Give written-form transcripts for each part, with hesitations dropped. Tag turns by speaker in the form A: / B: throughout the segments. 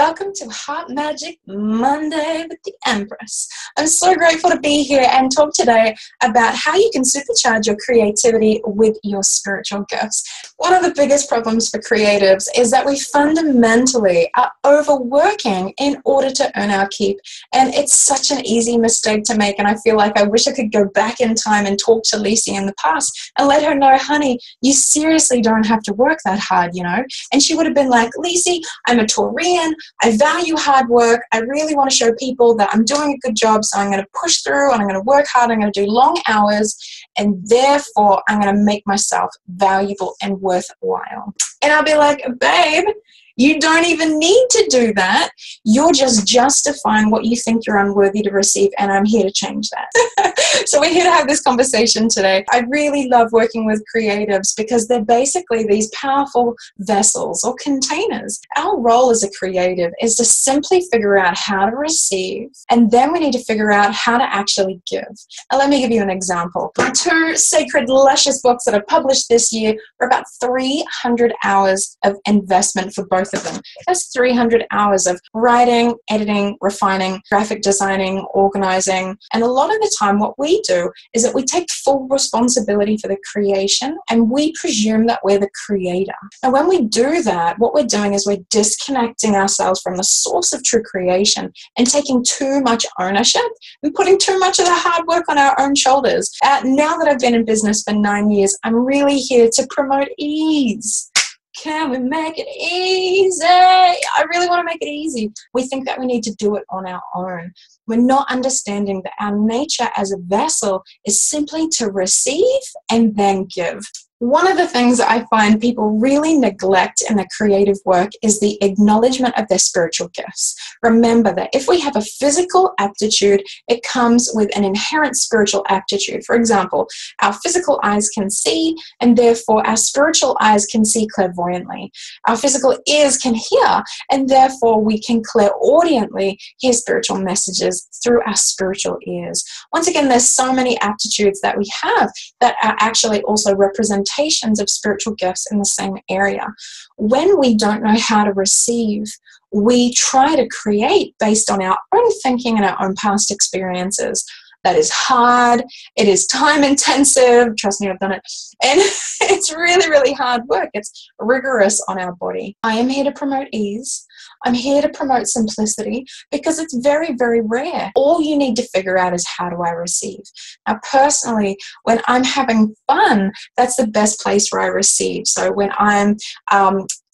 A: welcome to Heart Magic Monday with the Empress. I'm so grateful to be here and talk today about how you can supercharge your creativity with your spiritual gifts. One of the biggest problems for creatives is that we fundamentally are overworking in order to earn our keep, and it's such an easy mistake to make. And I feel like I wish I could go back in time and talk to Lysa in the past and let her know, honey, you seriously don't have to work that hard, you know. And she would have been like, Lysa, I'm a Taurian, I value hard work, I really want to show people that I'm doing a good job, so I'm going to push through and I'm going to work hard, I'm going to do long hours, and therefore I'm going to make myself valuable and worthwhile. And I'll be like, babe, you don't even need to do that. You're just justifying what you think you're unworthy to receive, and I'm here to change that. So we're here to have this conversation today. I really love working with creatives because they're basically these powerful vessels or containers. Our role as a creative is to simply figure out how to receive, and then we need to figure out how to actually give. Now, let me give you an example. My two sacred, luscious books that I published this year were about 300 hours of investment for both of them. That's 300 hours of writing, editing, refining, graphic designing, organizing. And a lot of the time what we do is that we take full responsibility for the creation and we presume that we're the creator. And when we do that, what we're doing is we're disconnecting ourselves from the source of true creation and taking too much ownership and putting too much of the hard work on our own shoulders. Now that I've been in business for 9 years, I'm really here to promote ease. Can we make it easy? I really want to make it easy. We think that we need to do it on our own. We're not understanding that our nature as a vessel is simply to receive and then give. One of the things that I find people really neglect in their creative work is the acknowledgement of their spiritual gifts. Remember that if we have a physical aptitude, it comes with an inherent spiritual aptitude. For example, our physical eyes can see, and therefore our spiritual eyes can see clairvoyantly. Our physical ears can hear, and therefore we can clairaudiently hear spiritual messages through our spiritual ears. Once again, there's so many aptitudes that we have that are actually also representations of spiritual gifts in the same area. When we don't know how to receive, we try to create based on our own thinking and our own past experiences. That is hard. It is time intensive. Trust me, I've done it. And it's really, really hard work. It's rigorous on our body. I am here to promote ease. I'm here to promote simplicity because it's very, very rare. All you need to figure out is, how do I receive? Now, personally, when I'm having fun, that's the best place where I receive. So when I'm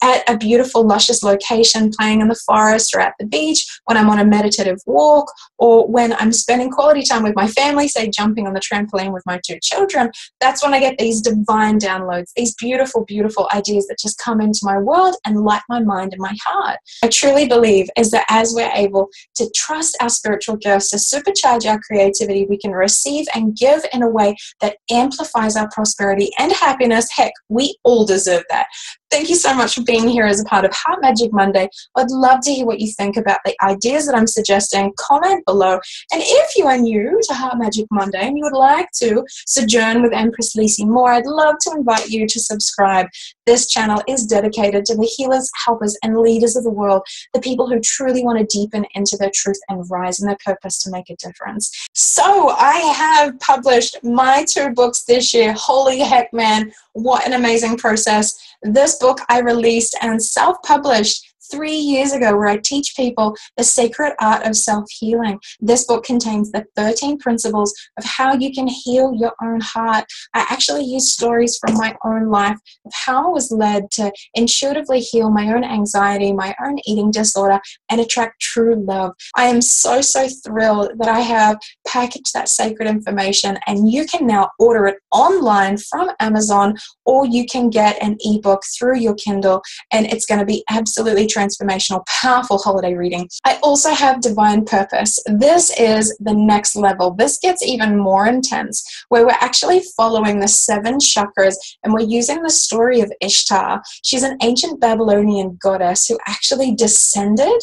A: at a beautiful, luscious location, playing in the forest or at the beach, when I'm on a meditative walk, or when I'm spending quality time with my family, say jumping on the trampoline with my two children, that's when I get these divine downloads, these beautiful, beautiful ideas that just come into my world and light my mind and my heart. I truly believe is that as we're able to trust our spiritual gifts, to supercharge our creativity, we can receive and give in a way that amplifies our prosperity and happiness. Heck, we all deserve that. Thank you so much for being here as a part of Heart Magic Monday. I'd love to hear what you think about the ideas that I'm suggesting. Comment below. And if you are new to Heart Magic Monday and you would like to sojourn with Empress Lysa more, I'd love to invite you to subscribe. This channel is dedicated to the healers, helpers, and leaders of the world, the people who truly want to deepen into their truth and rise in their purpose to make a difference. So I have published my two books this year. Holy heck, man, what an amazing process. This book I released and self-published 3 years ago, where I teach people the sacred art of self-healing. This book contains the 13 principles of how you can heal your own heart. I actually use stories from my own life of how I was led to intuitively heal my own anxiety, my own eating disorder, and attract true love. I am so, so thrilled that I have packaged that sacred information, and you can now order it online from Amazon, or you can get an ebook through your Kindle, and it's going to be absolutely transformational, powerful holiday reading. I also have Divine Purpose. This is the next level. This gets even more intense, where we're actually following the 7 chakras, and we're using the story of Ishtar. She's an ancient Babylonian goddess who actually descended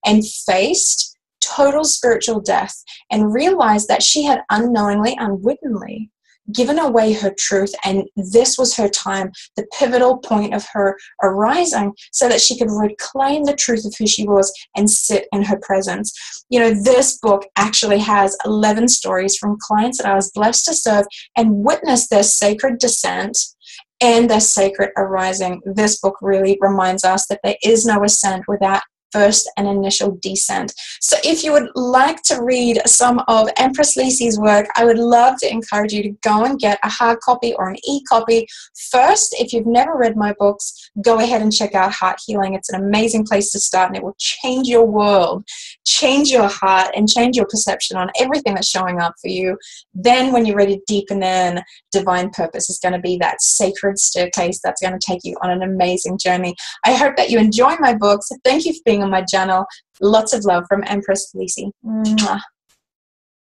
A: and faced total spiritual death and realized that she had unknowingly, unwittingly given away her truth, and this was her time, the pivotal point of her arising, so that she could reclaim the truth of who she was and sit in her presence. You know, this book actually has 11 stories from clients that I was blessed to serve and witness their sacred descent and their sacred arising. This book really reminds us that there is no ascent without first an initial descent. So if you would like to read some of Empress Lysa's work, I would love to encourage you to go and get a hard copy or an e-copy. First, if you've never read my books, go ahead and check out Heart Healing. It's an amazing place to start, and it will change your world, change your heart, and change your perception on everything that's showing up for you. Then when you're ready to deepen in, Divine Purpose is going to be that sacred staircase that's going to take you on an amazing journey. I hope that you enjoy my books. Thank you for being on my channel. Lots of love from Empress Lysa. Mwah.